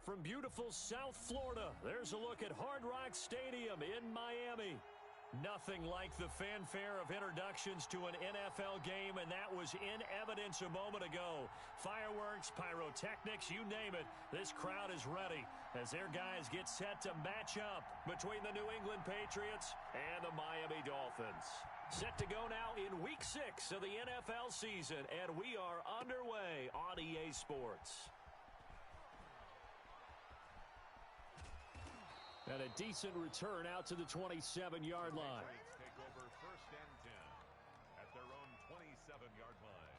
From beautiful South Florida, there's a look at Hard Rock Stadium in Miami. Nothing like the fanfare of introductions to an NFL game, and that was in evidence a moment ago. Fireworks, pyrotechnics, you name it. This crowd is ready as their guys get set to match up between the New England Patriots and the Miami Dolphins. Set to go now in Week 6 of the NFL season, and we are underway on EA Sports. And a decent return out to the 27-yard line. Take over 1st and 10 at their own 27-yard line.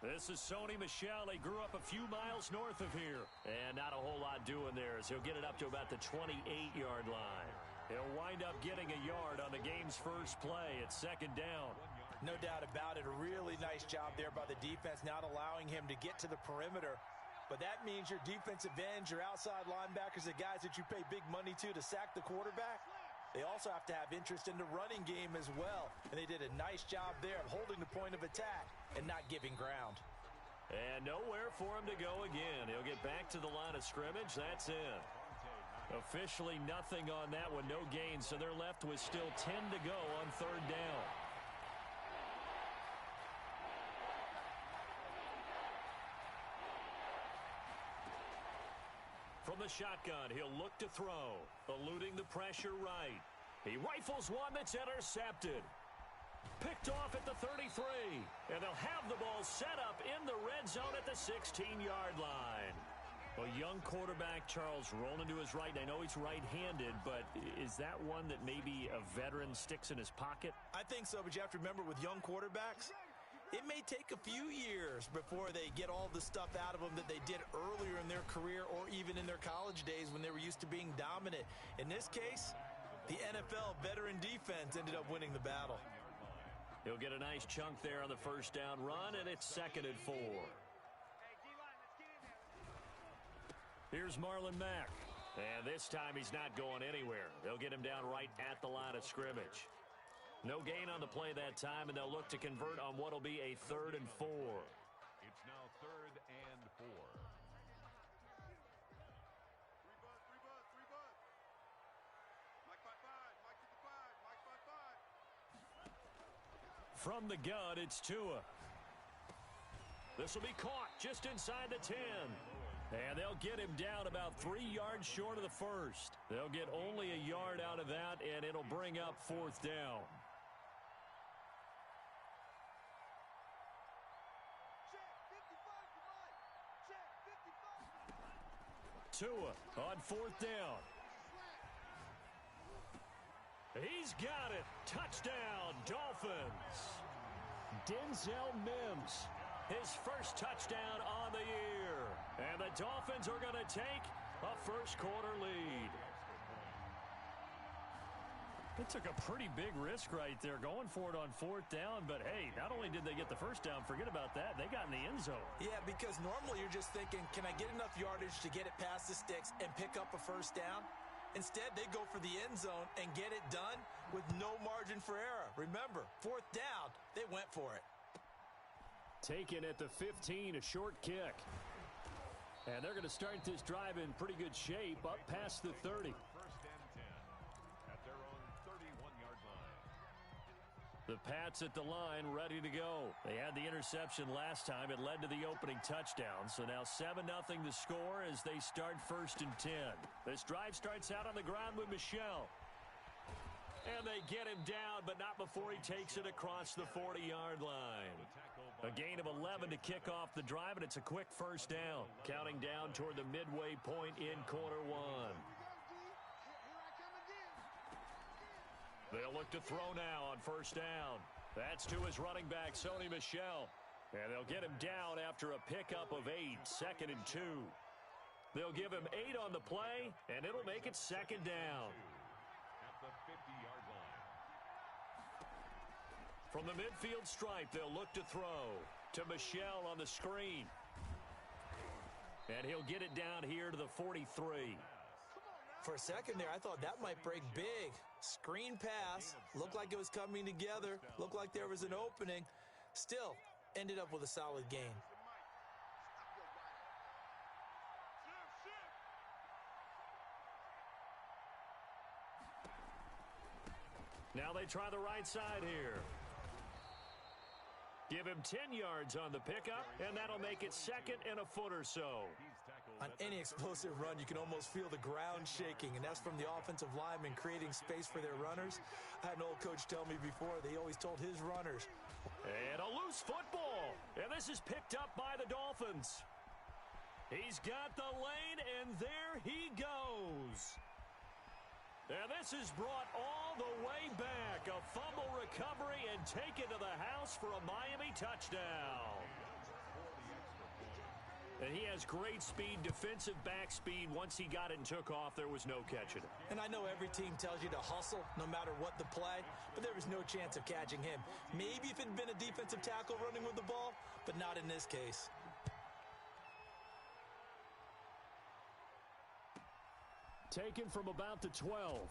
This is Sony Michel. He grew up a few miles north of here. And not a whole lot doing there as he'll get it up to about the 28-yard line. He'll wind up getting a yard on the game's first play. It's 2nd down. No doubt about it. A really nice job there by the defense, not allowing him to get to the perimeter. But that means your defensive ends, your outside linebackers, the guys that you pay big money to sack the quarterback, they also have to have interest in the running game as well. And they did a nice job there of holding the point of attack and not giving ground. And nowhere for him to go again. He'll get back to the line of scrimmage. That's in. Officially nothing on that one, no gain. So they're left with still 10 to go on 3rd down. From the shotgun, he'll look to throw, eluding the pressure right. He rifles one that's intercepted. Picked off at the 33, and they'll have the ball set up in the red zone at the 16-yard line. A young quarterback, Charles, rolling to his right. I know he's right-handed, but is that one that maybe a veteran sticks in his pocket? I think so, but you have to remember with young quarterbacks, it may take a few years before they get all the stuff out of them that they did earlier in their career or even in their college days when they were used to being dominant. In this case, the NFL veteran defense ended up winning the battle. He'll get a nice chunk there on the 1st down run, and it's 2nd and 4. Here's Marlon Mack. And this time he's not going anywhere. They'll get him down right at the line of scrimmage. No gain on the play that time, and they'll look to convert on what will be a 3rd and 4. It's now 3rd and 4. From the gun, it's Tua. This will be caught just inside the 10. And they'll get him down about 3 yards short of the 1st. They'll get only a yard out of that, and it'll bring up 4th down. Tua on 4th down. He's got it. Touchdown, Dolphins. Denzel Mims, his first touchdown on the year. And the Dolphins are going to take a first-quarter lead. They took a pretty big risk right there going for it on 4th down. But, hey, not only did they get the first down, forget about that, they got in the end zone. Yeah, because normally you're just thinking, can I get enough yardage to get it past the sticks and pick up a 1st down? Instead, they go for the end zone and get it done with no margin for error. Remember, 4th down, they went for it. Taken at the 15, a short kick. And they're going to start this drive in pretty good shape up past the 30. 1st and 10 at their own 31-yard line. The Pats at the line, ready to go. They had the interception last time. It led to the opening touchdown. So now 7-0 the score as they start 1st and 10. This drive starts out on the ground with Michel. And they get him down, but not before he takes it across the 40-yard line. A gain of 11 to kick off the drive, and it's a quick 1st down. Counting down toward the midway point in quarter 1. They'll look to throw now on 1st down. That's to his running back, Sony Michel. And they'll get him down after a pickup of 8, 2nd and 2. They'll give him 8 on the play, and it'll make it 2nd down. At the 50-yard line. From the midfield stripe, they'll look to throw to Michel on the screen. And he'll get it down here to the 43. For a second there, I thought that might break big. Screen pass, looked like it was coming together, looked like there was an opening. Still, ended up with a solid gain. Now they try the right side here. Give him 10 yards on the pickup, and that'll make it second and a foot or so. On any explosive run, you can almost feel the ground shaking, and that's from the offensive linemen creating space for their runners. I had an old coach tell me before, they always told his runners. And a loose football, and this is picked up by the Dolphins. He's got the lane, and there he goes. And this is brought all the way back. A fumble recovery and taken to the house for a Miami touchdown. And he has great speed, defensive back speed. Once he got it and took off, there was no catching it. And I know every team tells you to hustle no matter what the play, but there was no chance of catching him. Maybe if it had been a defensive tackle running with the ball, but not in this case. Taken from about the 12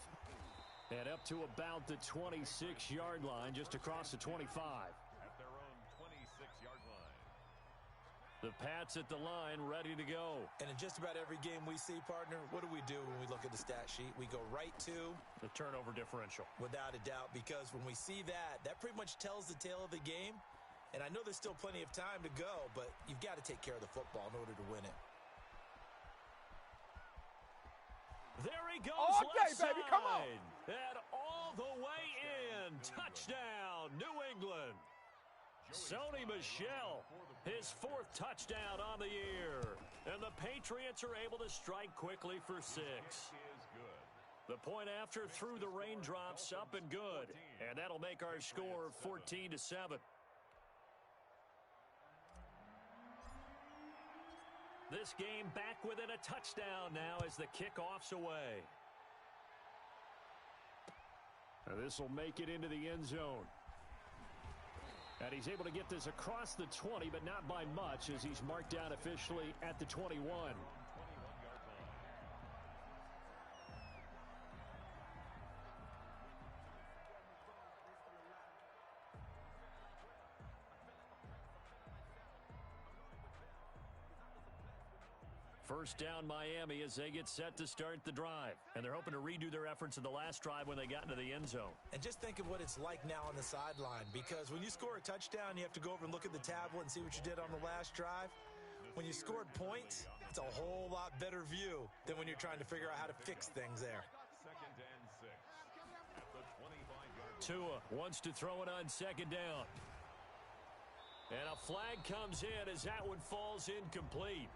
and up to about the 26-yard line, just across the 25. At their own 26-yard line. The Pats at the line, ready to go. And in just about every game we see, partner, what do we do when we look at the stat sheet? We go right to the turnover differential. Without a doubt, because when we see that, that pretty much tells the tale of the game. And I know there's still plenty of time to go, but you've got to take care of the football in order to win it. There he goes, okay, left baby, come on. side. And all the way in. Touchdown, New England. Sony Michel, his 4th touchdown on the year. And the Patriots are able to strike quickly for 6. The point after threw the raindrops up and good. And that'll make our score 14-7. This game back within a touchdown now as the kickoff's away. This will make it into the end zone. And he's able to get this across the 20, but not by much as he's marked down officially at the 21. First down Miami as they get set to start the drive. And they're hoping to redo their efforts in the last drive when they got into the end zone. And just think of what it's like now on the sideline, because when you score a touchdown, you have to go over and look at the tablet and see what you did on the last drive. When you scored points, it's a whole lot better view than when you're trying to figure out how to fix things there. Second and 6 at the 25-yard line. Tua wants to throw it on second down. And a flag comes in as that one falls incomplete.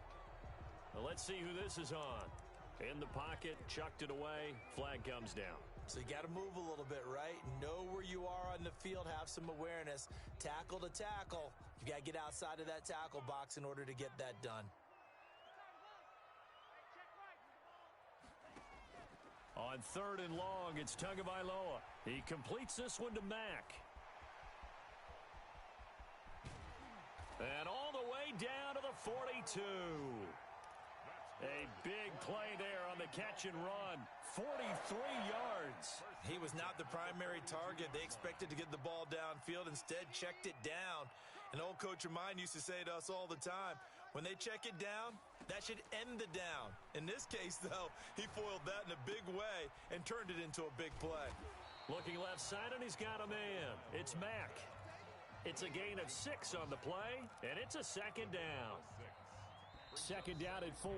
Well, let's see who this is on. In the pocket, chucked it away, flag comes down. So you got to move a little bit, right? Know where you are on the field, have some awareness. Tackle to tackle. You got to get outside of that tackle box in order to get that done. On 3rd and long, it's Tagovailoa. He completes this one to Mack. And all the way down to the 42. A big play there on the catch and run. 43 yards. He was not the primary target. They expected to get the ball downfield. Instead, checked it down. An old coach of mine used to say to us all the time, when they check it down, that should end the down. In this case, though, he foiled that in a big way and turned it into a big play. Looking left side, and he's got a man. It's Mack. It's a gain of 6 on the play, and it's a second down. Second down at 4.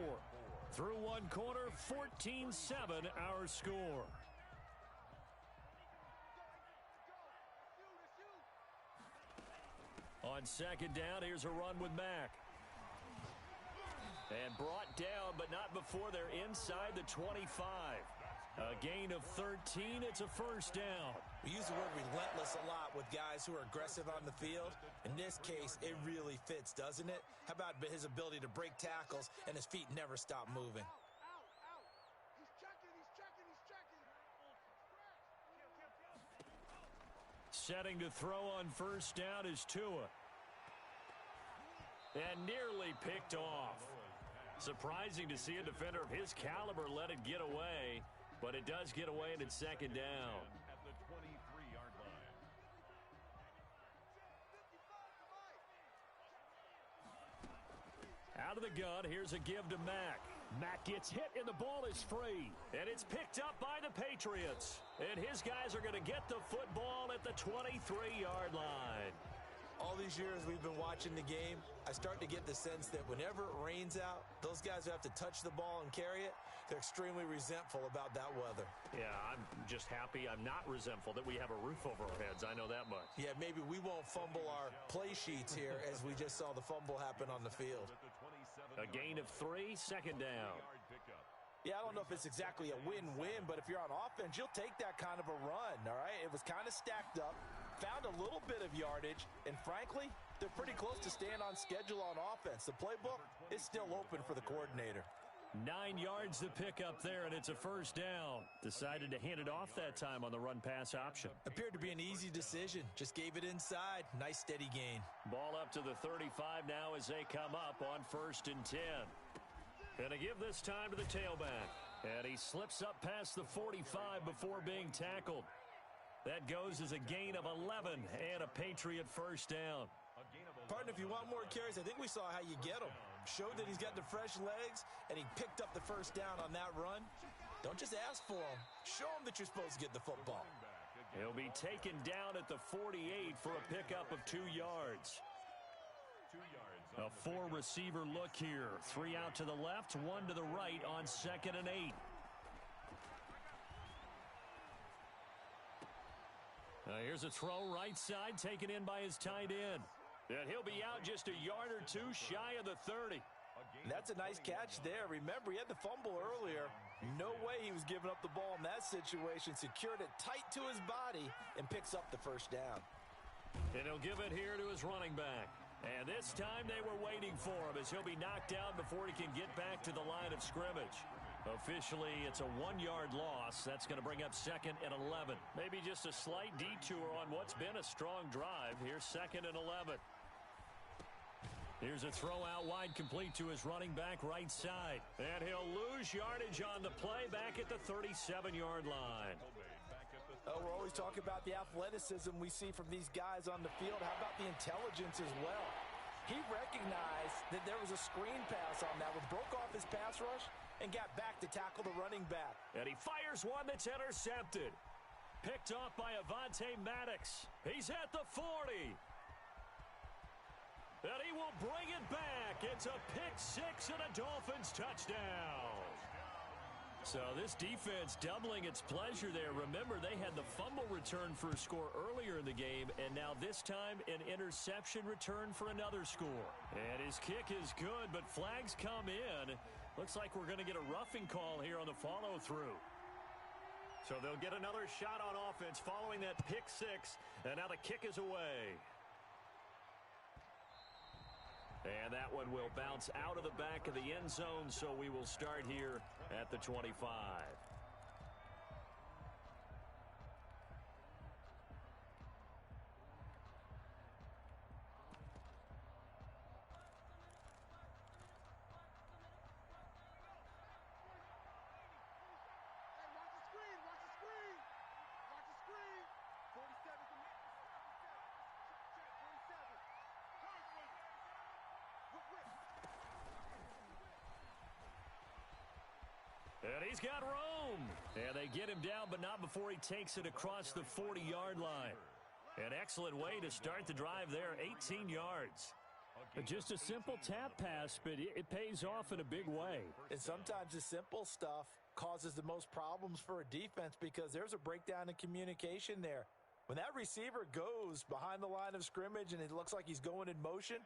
Through one quarter, 14-7 our score. On second down, here's a run with Mack. And brought down, but not before they're inside the 25. A gain of 13, it's a first down. We use the word relentless a lot with guys who are aggressive on the field. In this case, it really fits, doesn't it? How about his ability to break tackles and his feet never stop moving? Setting to throw on first down is Tua. And nearly picked off. Surprising to see a defender of his caliber let it get away, but it does get away and it's second down. At the 23-yard line. Out of the gun, here's a give to Mack. Mack gets hit and the ball is free. And it's picked up by the Patriots. And his guys are going to get the football at the 23-yard line. All these years we've been watching the game, I start to get the sense that whenever it rains out, those guys who have to touch the ball and carry it, they're extremely resentful about that weather. Yeah, I'm just happy I'm not resentful that we have a roof over our heads. I know that much. Yeah, maybe we won't fumble our play sheets here as we just saw the fumble happen on the field. A gain of 3, second down. Yeah, I don't know if it's exactly a win-win, but if you're on offense, you'll take that kind of a run, all right? It was kind of stacked up, found a little bit of yardage, and frankly, they're pretty close to staying on schedule on offense. The playbook is still open for the coordinator. 9 yards to pick up there, and it's a first down. Decided to hand it off that time on the run-pass option. Appeared to be an easy decision. Just gave it inside. Nice, steady gain. Ball up to the 35 now as they come up on 1st and 10. Gonna give this time to the tailback. And he slips up past the 45 before being tackled. That goes as a gain of 11 and a Patriot first down. Partner, if you want more carries, I think we saw how you get them. Showed that he's got the fresh legs, and he picked up the first down on that run. Don't just ask for them. Show them that you're supposed to get the football. He'll be taken down at the 48 for a pickup of 2 yards. A 4-receiver look here. 3 out to the left, 1 to the right on 2nd and 8. Here's a throw right side taken in by his tight end. And he'll be out just a yard or 2 shy of the 30. That's a nice catch there. Remember, he had the fumble earlier. No way he was giving up the ball in that situation. Secured it tight to his body and picks up the first down. And he'll give it here to his running back. And this time they were waiting for him as he'll be knocked down before he can get back to the line of scrimmage. Officially, it's a 1-yard loss. That's going to bring up 2nd and 11. Maybe just a slight detour on what's been a strong drive. Here's 2nd and 11. Here's a throw out wide complete to his running back right side. And he'll lose yardage on the play back at the 37-yard line. Oh, we're always talking about the athleticism we see from these guys on the field. How about the intelligence as well? He recognized that there was a screen pass on that one, broke off his pass rush, and got back to tackle the running back. And he fires one that's intercepted. Picked off by Avonte Maddox. He's at the 40. And he will bring it back. It's a pick-6 and a Dolphins touchdown. So this defense doubling its pleasure there. Remember, they had the fumble return for a score earlier in the game, and now this time an interception return for another score. And his kick is good, but flags come in. Looks like we're going to get a roughing call here on the follow-through. So they'll get another shot on offense following that pick-6, and now the kick is away. And that one will bounce out of the back of the end zone, so we will start here at the 25. And he's got room. And they get him down, but not before he takes it across the 40-yard line. An excellent way to start the drive there, 18 yards. Just a simple tap pass, but it pays off in a big way. And sometimes the simple stuff causes the most problems for a defense because there's a breakdown in communication there. When that receiver goes behind the line of scrimmage and it looks like he's going in motion,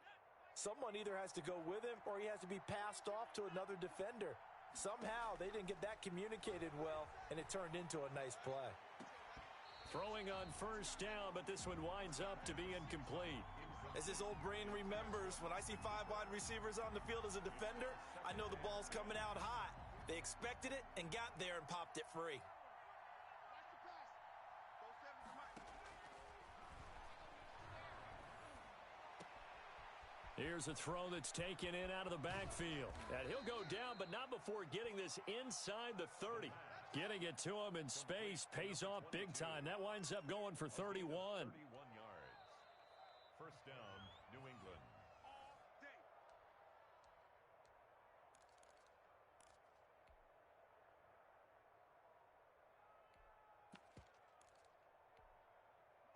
someone either has to go with him or he has to be passed off to another defender. Somehow they didn't get that communicated well, and it turned into a nice play. Throwing on first down, but this one winds up to be incomplete. As this old brain remembers, when I see 5 wide receivers on the field as a defender, I know the ball's coming out hot. They expected it and got there and popped it free. Here's a throw that's taken in out of the backfield. And he'll go down, but not before getting this inside the 30. Getting it to him in space pays off big time. That winds up going for 31. 31 yards. First down, New England.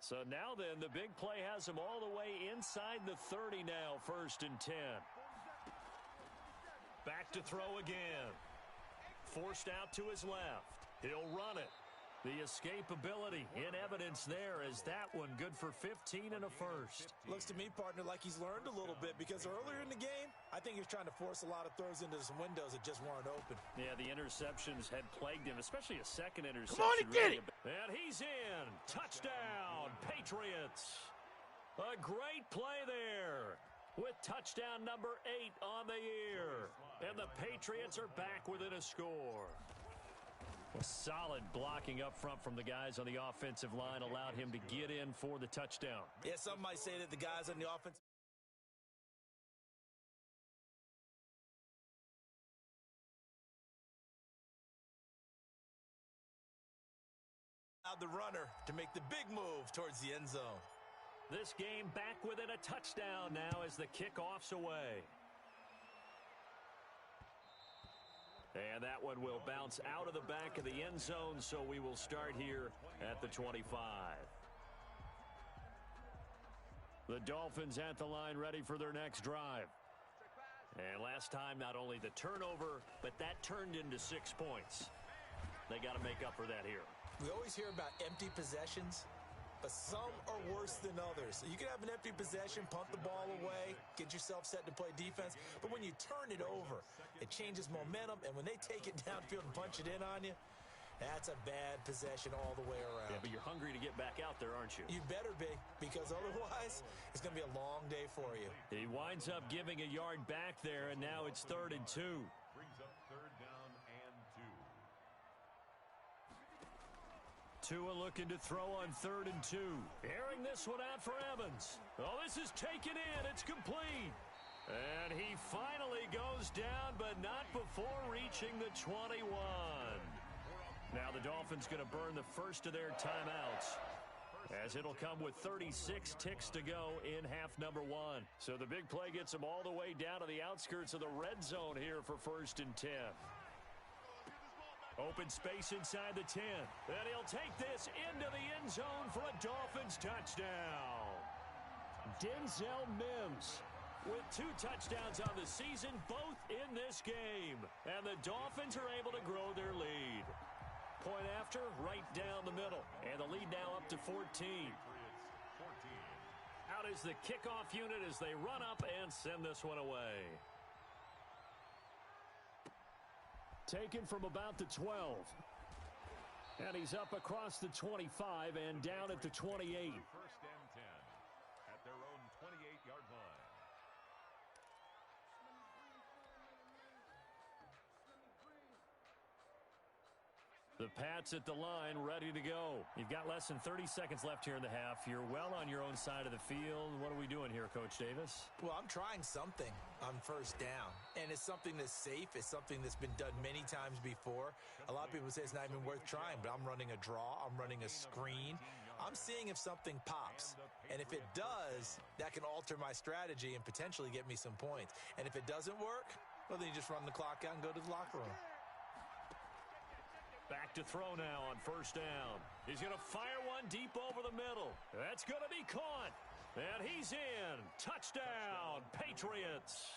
So now then, the big play has him all the way inside the 30 now, 1st and 10. Back to throw again. Forced out to his left. He'll run it. The escapability in evidence there as that one good for 15 and a first. Looks to me, partner, like he's learned a little bit because earlier in the game, I think he was trying to force a lot of throws into some windows that just weren't open. Yeah, the interceptions had plagued him, especially a second interception. Come on and get it! And he's in. Touchdown, Patriots. A great play there with touchdown number 8 on the year. And the Patriots are back within a score. A solid blocking up front from the guys on the offensive line allowed him to get in for the touchdown. Yeah, some might say that the guys on the offense allowed the runner to make the big move towards the end zone. This game back within a touchdown now as the kickoff's away. And that one will bounce out of the back of the end zone, so we will start here at the 25. The Dolphins at the line ready for their next drive. And last time, not only the turnover, but that turned into 6 points. They got to make up for that here. We always hear about empty possessions, but some are worse than others. You can have an empty possession, punt the ball away, get yourself set to play defense, but when you turn it over, it changes momentum, and when they take it downfield and punch it in on you, that's a bad possession all the way around. Yeah, but you're hungry to get back out there, aren't you? You better be, because otherwise, it's going to be a long day for you. He winds up giving a yard back there, and now it's 3rd and 2. Brings up 3rd down and 2. Tua looking to throw on 3rd and 2. Airing this one out for Evans. Oh, this is taken in. It's complete. And he finally goes down, but not before reaching the 21. Now the Dolphins going to burn the first of their timeouts, as it'll come with 36 ticks to go in half number 1. So the big play gets him all the way down to the outskirts of the red zone here for 1st and 10. Open space inside the 10. And he'll take this into the end zone for a Dolphins touchdown. Denzel Mims with 2 touchdowns on the season, both in this game. And the Dolphins are able to grow their lead. Point after, right down the middle. And the lead now up to 14. Out is the kickoff unit as they run up and send this one away. Taken from about the 12. And he's up across the 25 and down at the 28. 1st and 10 at their own 28-yard line. The Pats at the line, ready to go. You've got less than 30 seconds left here in the half. You're well on your own side of the field. What are we doing here, Coach Davis? Well, I'm trying something on 1st down, and it's something that's safe. It's something that's been done many times before. A lot of people say it's not even worth trying, but I'm running a draw. I'm running a screen. I'm seeing if something pops, and if it does, that can alter my strategy and potentially get me some points. And if it doesn't work, well, then you just run the clock out and go to the locker room. Back to throw now on 1st down. He's going to fire one deep over the middle. That's going to be caught. And he's in. Touchdown, Patriots.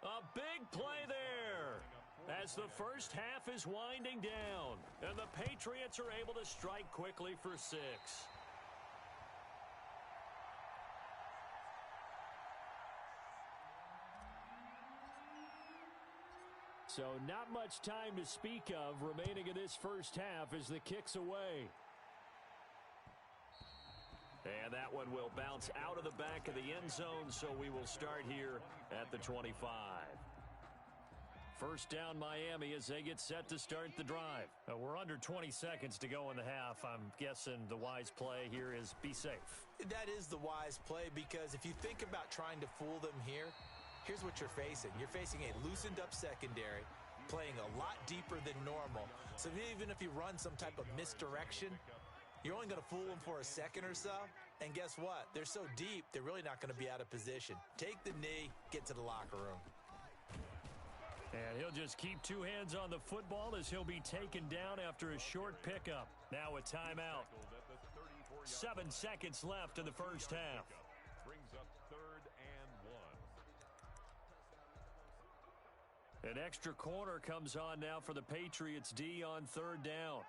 A big play there as the first half is winding down. And the Patriots are able to strike quickly for 6. So not much time to speak of remaining in this first half as the kick's away. And that one will bounce out of the back of the end zone, so we will start here at the 25. First down Miami as they get set to start the drive. We're under 20 seconds to go in the half. I'm guessing the wise play here is be safe. That is the wise play, because if you think about trying to fool them here, here's what you're facing. You're facing a loosened up secondary, playing a lot deeper than normal. So even if you run some type of misdirection, you're only going to fool them for a second or so. And guess what? They're so deep, they're really not going to be out of position. Take the knee, get to the locker room. And he'll just keep two hands on the football as he'll be taken down after a short pickup. Now a timeout. 7 seconds left in the first half. Brings up 3rd and 1. An extra corner comes on now for the Patriots D on 3rd down.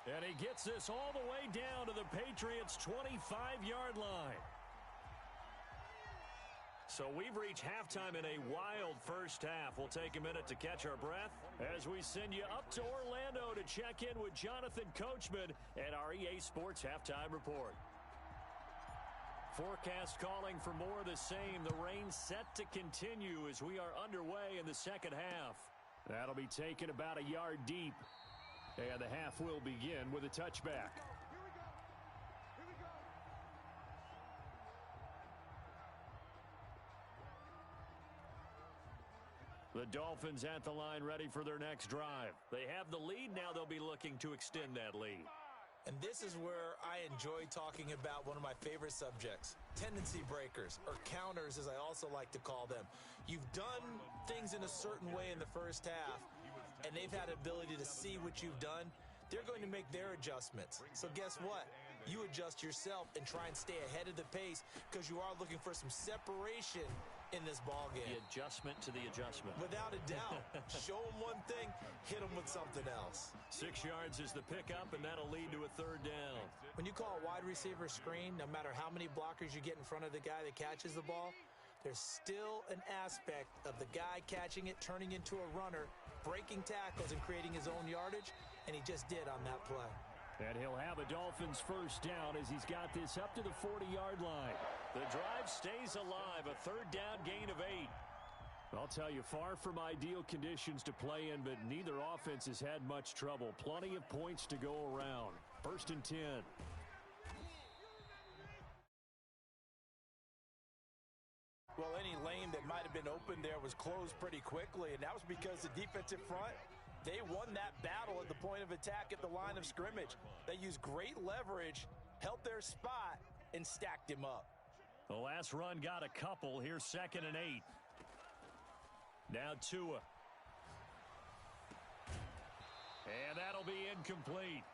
And he gets this all the way down to the Patriots' 25-yard line. So we've reached halftime in a wild first half. We'll take a minute to catch our breath as we send you up to Orlando to check in with Jonathan Coachman and our EA Sports Halftime Report. Forecast calling for more of the same. The rain set to continue as we are underway in the second half. That'll be taken about a yard deep. And the half will begin with a touchback. The Dolphins at the line ready for their next drive. They have the lead now. They'll be looking to extend that lead. And this is where I enjoy talking about one of my favorite subjects, tendency breakers, or counters as I also like to call them. You've done things in a certain way in the first half, and they've had the ability to see what you've done. They're going to make their adjustments. So guess what? You adjust yourself and try and stay ahead of the pace, because you are looking for some separation in this ball game. The adjustment to the adjustment. Without a doubt. Show them one thing, hit them with something else. 6 yards is the pickup, and that'll lead to a 3rd down. When you call a wide receiver screen, no matter how many blockers you get in front of the guy that catches the ball, there's still an aspect of the guy catching it, turning into a runner, breaking tackles and creating his own yardage, and he just did on that play. And he'll have a Dolphins first down as he's got this up to the 40-yard line. The drive stays alive, a 3rd down gain of 8. I'll tell you, far from ideal conditions to play in, but neither offense has had much trouble. Plenty of points to go around. 1st and 10. Well, any lane that might have been open there was closed pretty quickly, and that was because the defensive front, they won that battle at the point of attack at the line of scrimmage. They used great leverage, held their spot, and stacked him up. The last run got a couple. Here's 2nd and 8. Now Tua. And that'll be incomplete.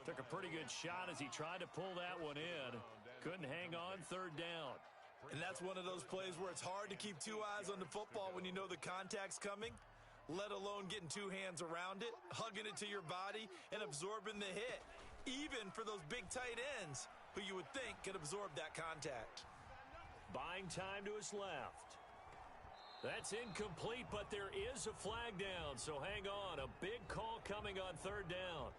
Took a pretty good shot as he tried to pull that one in. Couldn't hang on 3rd down. And that's one of those plays where it's hard to keep two eyes on the football when you know the contact's coming, let alone getting two hands around it, hugging it to your body, and absorbing the hit, even for those big tight ends who you would think could absorb that contact. Buying time to his left. That's incomplete, but there is a flag down, so hang on. A big call coming on 3rd down.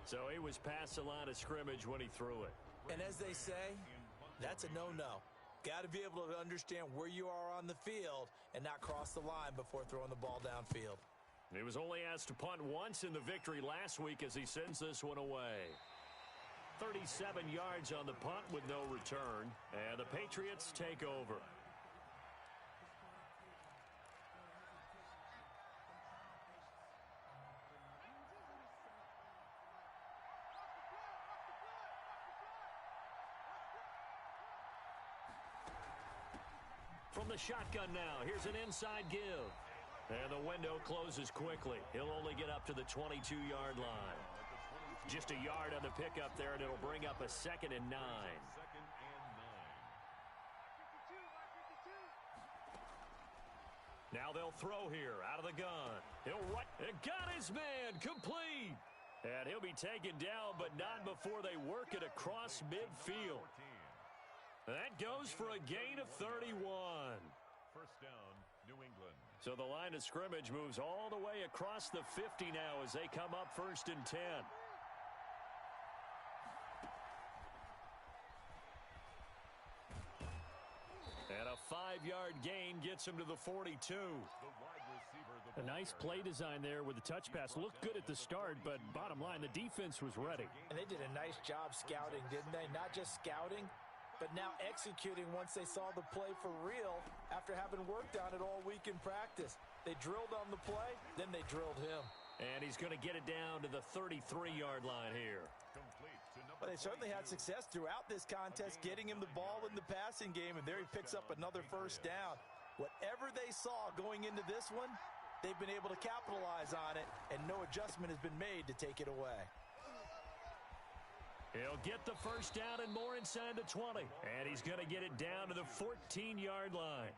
So he was past the line of scrimmage when he threw it. And as they say, that's a no-no. Got to be able to understand where you are on the field and not cross the line before throwing the ball downfield. He was only asked to punt once in the victory last week as he sends this one away. 37 yards on the punt with no return, and the Patriots take over. From the shotgun now, here's an inside give. And the window closes quickly. He'll only get up to the 22-yard line. Just a yard on the pickup there, and it'll bring up a 2nd and 9. Now they'll throw here out of the gun. He'll run. And got his man complete. And he'll be taken down, but not before they work it across midfield. That goes for a gain of 31. First down, New England. So the line of scrimmage moves all the way across the 50 now as they come up 1st and 10. gets him to the 42. A nice play design there with the touch pass. Looked good at the start, but bottom line, the defense was ready. And they did a nice job scouting, didn't they? Not just scouting, but now executing once they saw the play for real after having worked on it all week in practice. They drilled on the play, then they drilled him. And he's going to get it down to the 33-yard line here. Well, they certainly had success throughout this contest, getting him the ball in the passing game, and there he picks up another first down. Whatever they saw going into this one, they've been able to capitalize on it, and no adjustment has been made to take it away. He'll get the first down and more inside the 20. And he's going to get it down to the 14-yard line.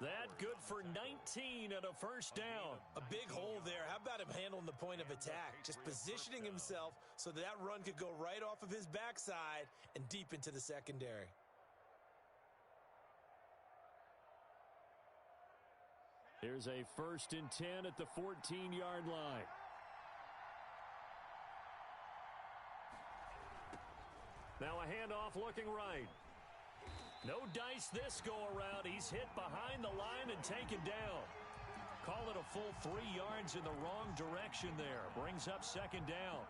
That good for 19 and a first down. A big hole there. How about him handling the point of attack? Just positioning himself so that run could go right off of his backside and deep into the secondary. Here's a 1st and 10 at the 14-yard line. Now a handoff looking right. No dice this go-around. He's hit behind the line and taken down. Call it a full 3 yards in the wrong direction there. Brings up 2nd down.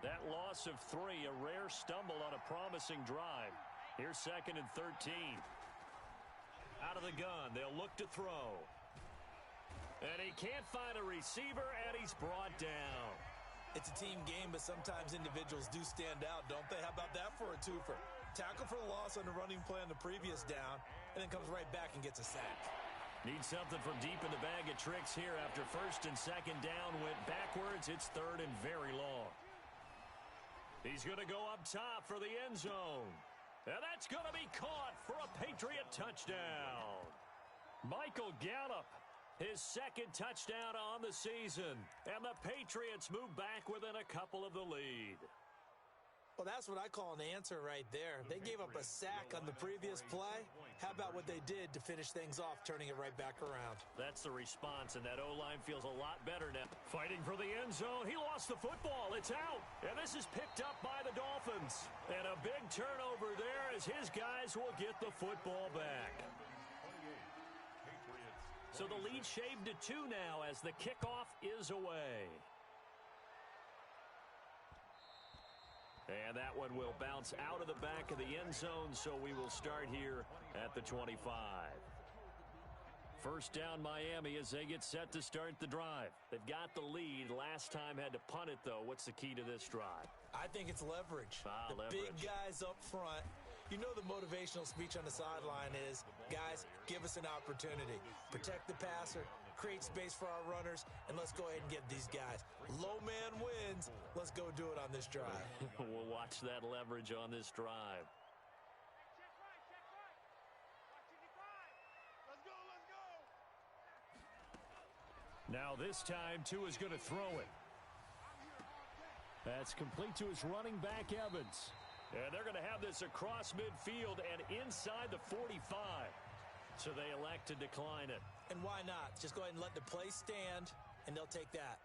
That loss of 3, a rare stumble on a promising drive. Here's 2nd and 13. Out of the gun, they'll look to throw. And he can't find a receiver, and he's brought down. It's a team game, but sometimes individuals do stand out, don't they? How about that for a twofer? Tackle for the loss on the running play on the previous down, and then comes right back and gets a sack. Needs something from deep in the bag of tricks here after 1st and 2nd down went backwards. It's 3rd and very long. He's going to go up top for the end zone. And that's going to be caught for a Patriot touchdown. Michael Gallup, his 2nd touchdown on the season. And the Patriots move back within a couple of the lead. Well, that's what I call an answer right there. They gave up a sack on the previous play. How about what they did to finish things off, turning it right back around? That's the response, and that O-line feels a lot better now. Fighting for the end zone. He lost the football. It's out. And this is picked up by the Dolphins. And a big turnover there as his guys will get the football back. So the lead shaved to 2 now as the kickoff is away. And that one will bounce out of the back of the end zone, so we will start here at the 25. First down Miami as they get set to start the drive. They've got the lead. Last time had to punt it, though. What's the key to this drive? I think it's leverage. Leverage. Big guys up front. You know the motivational speech on the sideline is, guys, give us an opportunity. Protect the passer, create space for our runners, and let's go ahead and get these guys. Low man wins. Let's go do it on this drive. We'll watch that leverage on this drive. Now this time, Tua's going to throw it. That's complete to his running back, Evans. And they're going to have this across midfield and inside the 45. So they elect to decline it. And why not? Just go ahead and let the play stand, and they'll take that.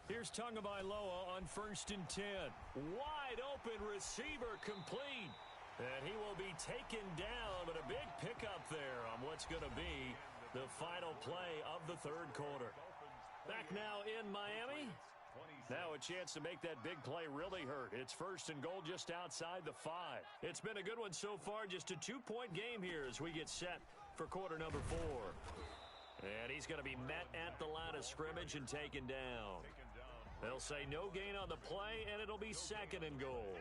Here's Tagovailoa on 1st and 10. Wide open receiver complete. And he will be taken down, but a big pickup there on what's going to be the final play of the 3rd quarter. Back now in Miami. Now a chance to make that big play really hurt. It's 1st and goal just outside the 5. It's been a good one so far. Just a 2-point game here as we get set for quarter number 4. And he's going to be met at the line of scrimmage and taken down. They'll say no gain on the play, and it'll be 2nd and goal.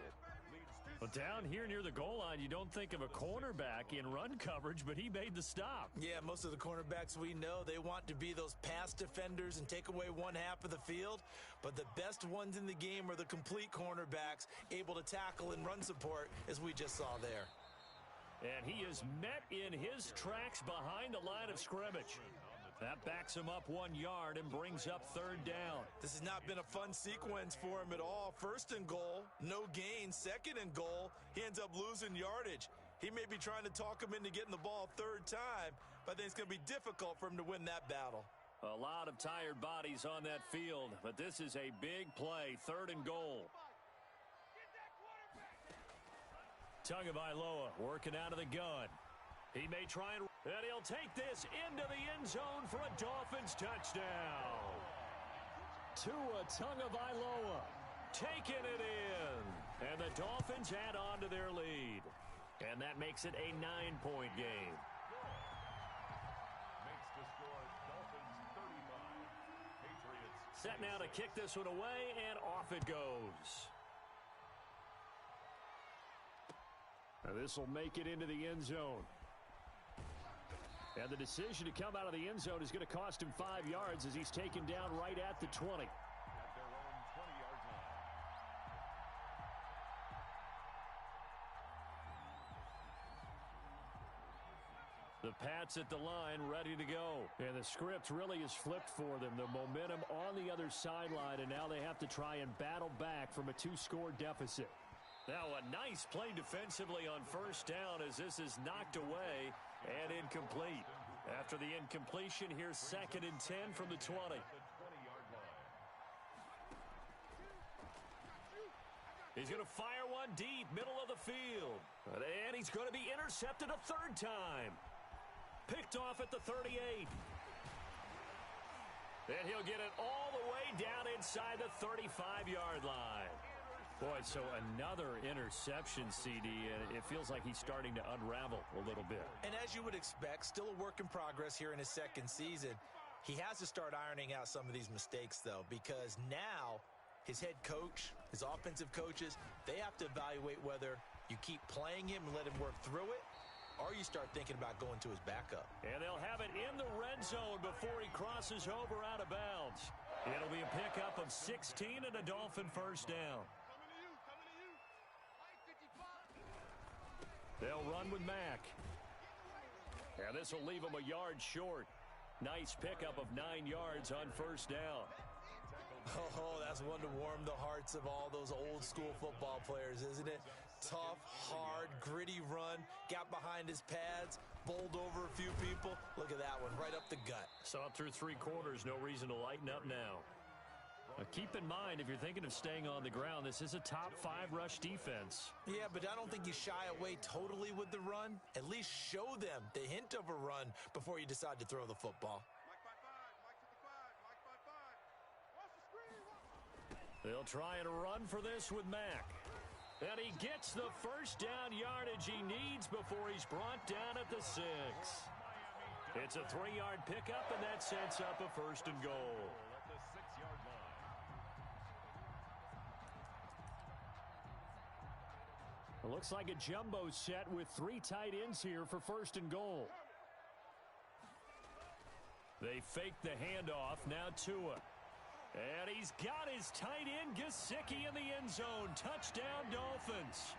Well, down here near the goal line, you don't think of a cornerback in run coverage, but he made the stop. Yeah, most of the cornerbacks we know, they want to be those pass defenders and take away one half of the field. But the best ones in the game are the complete cornerbacks, able to tackle and run support, as we just saw there. And he is met in his tracks behind the line of scrimmage. That backs him up 1 yard and brings up 3rd down. This has not been a fun sequence for him at all. 1st and goal, no gain. 2nd and goal, he ends up losing yardage. He may be trying to talk him into getting the ball 3rd time, but I think it's going to be difficult for him to win that battle. A lot of tired bodies on that field, but this is a big play. 3rd and goal. Tagovailoa working out of the gun. He may try and he'll take this into the end zone for a Dolphins touchdown. Tua Tagovailoa taking it in. And the Dolphins add on to their lead. And that makes it a 9-point game. Makes the score Dolphins 35. Patriots. Set now to kick this one away, and off it goes. Now this will make it into the end zone. And the decision to come out of the end zone is going to cost him 5 yards as he's taken down right at the 20. At their own 20-yard line. The Pats at the line, ready to go. And the script really is flipped for them. The momentum on the other sideline, and now they have to try and battle back from a 2-score deficit. Now a nice play defensively on first down as this is knocked away and incomplete. After the incompletion, here's 2nd and 10 from the 20. He's going to fire one deep, middle of the field. And he's going to be intercepted a 3rd time. Picked off at the 38. And he'll get it all the way down inside the 35-yard line. Boy, so another interception, CD, and it feels like he's starting to unravel a little bit. And as you would expect, still a work in progress here in his 2nd season. He has to start ironing out some of these mistakes, though, because now his head coach, his offensive coaches, they have to evaluate whether you keep playing him and let him work through it, or you start thinking about going to his backup. And they'll have it in the red zone before he crosses over out of bounds. It'll be a pickup of 16 and a Dolphin first down. They'll run with Mack. And this will leave him a yard short. Nice pickup of 9 yards on first down. Oh, that's one to warm the hearts of all those old school football players, isn't it? Tough, hard, gritty run. Got behind his pads, bowled over a few people. Look at that one, right up the gut. Saw it through 3 quarters. No reason to lighten up now. Keep in mind, if you're thinking of staying on the ground, this is a top 5 rush defense. Yeah, but I don't think you shy away totally with the run. At least show them the hint of a run before you decide to throw the football. They'll try and run for this with Mack. And he gets the first down yardage he needs before he's brought down at the 6. It's a 3-yard pickup, and that sets up a 1st and goal. It looks like a jumbo set with 3 tight ends here for 1st and goal. They fake the handoff. Now Tua. And he's got his tight end, Gesicki, in the end zone. Touchdown, Dolphins.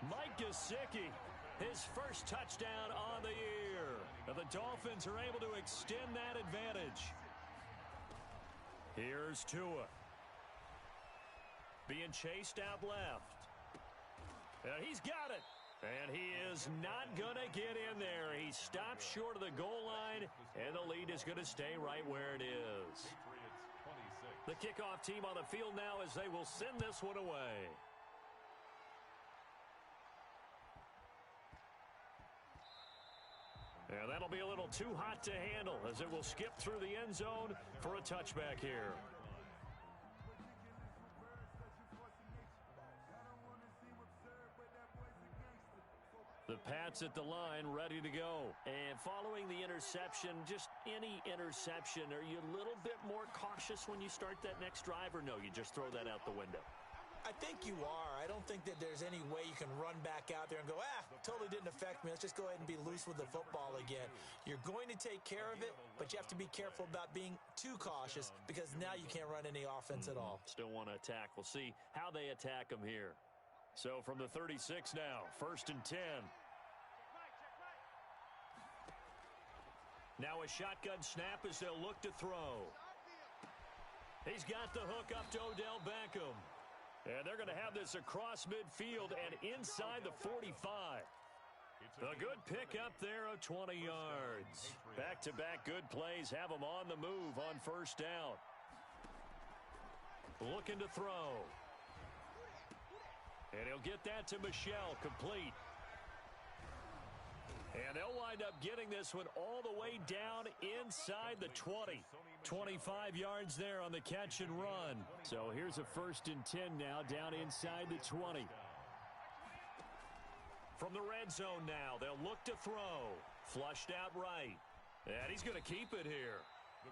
Mike Gesicki, his first touchdown on the year. And the Dolphins are able to extend that advantage. Here's Tua. Being chased out left. And he's got it. And he is not going to get in there. He stops short of the goal line, and the lead is going to stay right where it is. The kickoff team on the field now as they will send this one away. And that'll be a little too hot to handle as it will skip through the end zone for a touchback here. The Pats at the line, ready to go. And following the interception, just any interception, are you a little bit more cautious when you start that next drive, or no, you just throw that out the window? I think you are. I don't think that there's any way you can run back out there and go, totally didn't affect me. Let's just go ahead and be loose with the football again. You're going to take care of it, but you have to be careful about being too cautious because now you can't run any offense at all. Still want to attack. We'll see how they attack them here. So from the 36 now, 1st and 10. Now a shotgun snap as they'll look to throw. He's got the hook up to Odell Beckham. And they're going to have this across midfield and inside the 45. A good pickup there of 20 yards. Back-to-back good plays have them on the move on first down. Looking to throw. And he'll get that to Michel, complete. And they'll wind up getting this one all the way down inside the 20. 25 yards there on the catch and run. So here's a 1st and 10 now down inside the 20. From the red zone now, they'll look to throw. Flushed out right. And he's going to keep it here.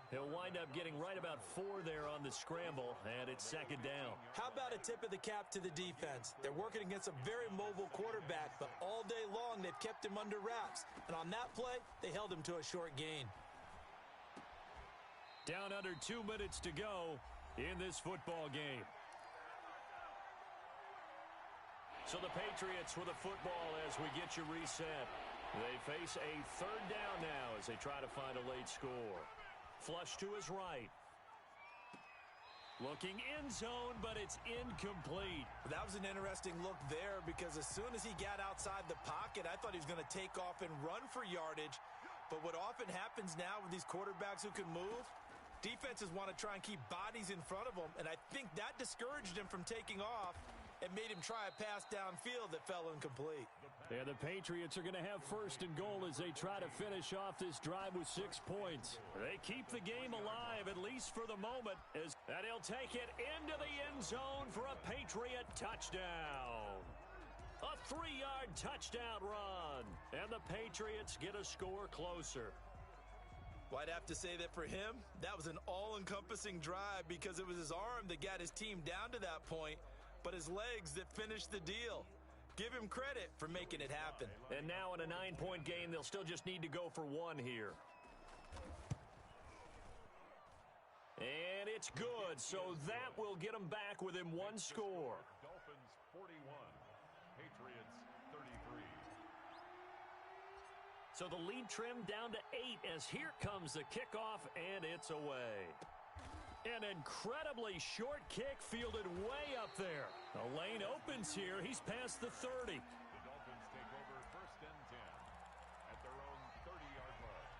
He'll wind up getting right about 4 there on the scramble, and it's 2nd down. How about a tip of the cap to the defense? They're working against a very mobile quarterback, but all day long they've kept him under wraps. And on that play, they held him to a short gain. Down under 2 minutes to go in this football game. So the Patriots with a football as we get you reset. They face a 3rd down now as they try to find a late score. Flush to his right. Looking end zone, but it's incomplete. That was an interesting look there because as soon as he got outside the pocket, I thought he was going to take off and run for yardage. But what often happens now with these quarterbacks who can move, defenses want to try and keep bodies in front of them, and I think that discouraged him from taking off and made him try a pass downfield that fell incomplete. And the Patriots are going to have 1st and goal as they try to finish off this drive with 6 points. They keep the game alive, at least for the moment, and he'll take it into the end zone for a Patriot touchdown. A 3-yard touchdown run, and the Patriots get a score closer. Well, I'd have to say that for him, that was an all-encompassing drive because it was his arm that got his team down to that point, but his legs that finished the deal. Give him credit for making it happen. And now in a 9-point game, they'll still just need to go for 1 here. And it's good, so that will get them back within 1 score. Dolphins 41, Patriots 33. So the lead trimmed down to 8 as here comes the kickoff, and it's away. An incredibly short kick fielded way up there. The lane opens here. He's past the 30. The Dolphins take over 1st and 10 at their own 30-yard line.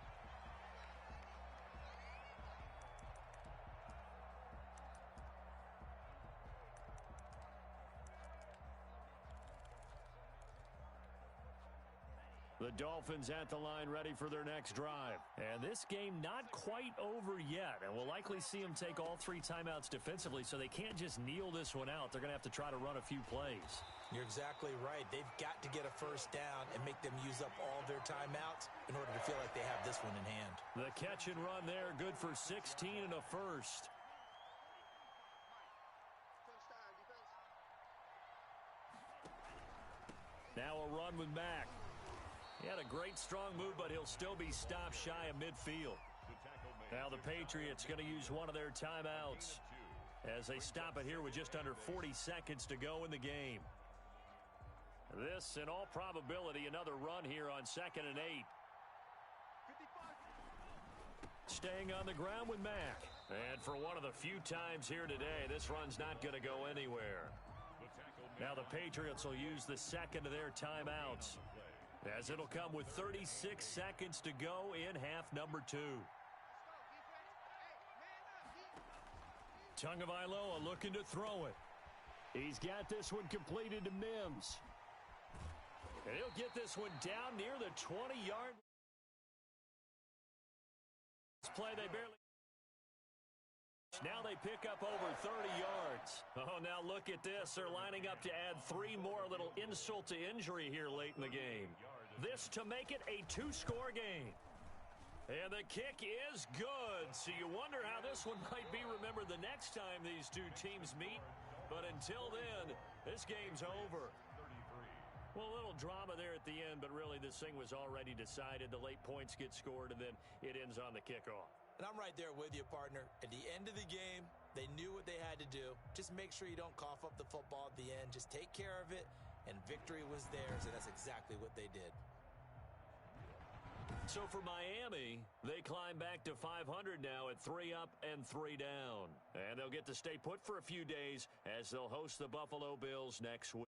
The Dolphins at the line ready for their next drive. And this game not quite over yet. And we'll likely see them take all 3 timeouts defensively, so they can't just kneel this one out. They're going to have to try to run a few plays. You're exactly right. They've got to get a 1st down and make them use up all their timeouts in order to feel like they have this one in hand. The catch and run there, good for 16 and a 1st. Now a run with Mack. He had a great strong move, but he'll still be stopped shy of midfield. Now the Patriots going to use one of their timeouts as they stop it here with just under 40 seconds to go in the game. This, in all probability, another run here on 2nd and 8. Staying on the ground with Mack. And for one of the few times here today, this run's not going to go anywhere. Now the Patriots will use the 2nd of their timeouts, as it'll come with 36 seconds to go in half number 2. Tagovailoa looking to throw it. He's got this one completed to Mims. And he'll get this one down near the 20-yard. This play they barely. Now they pick up over 30 yards. Oh, now look at this. They're lining up to add 3 more, a little insult to injury here late in the game. This to make it a 2-score game. And the kick is good. So you wonder how this one might be remembered the next time these two teams meet. But until then, this game's over. Well, a little drama there at the end, but really this thing was already decided. The late points get scored, and then it ends on the kickoff. And I'm right there with you, partner. At the end of the game, they knew what they had to do. Just make sure you don't cough up the football at the end. Just take care of it, and victory was theirs, and that's exactly what they did. So for Miami, they climb back to 500 now at 3 up and 3 down. And they'll get to stay put for a few days as they'll host the Buffalo Bills next week.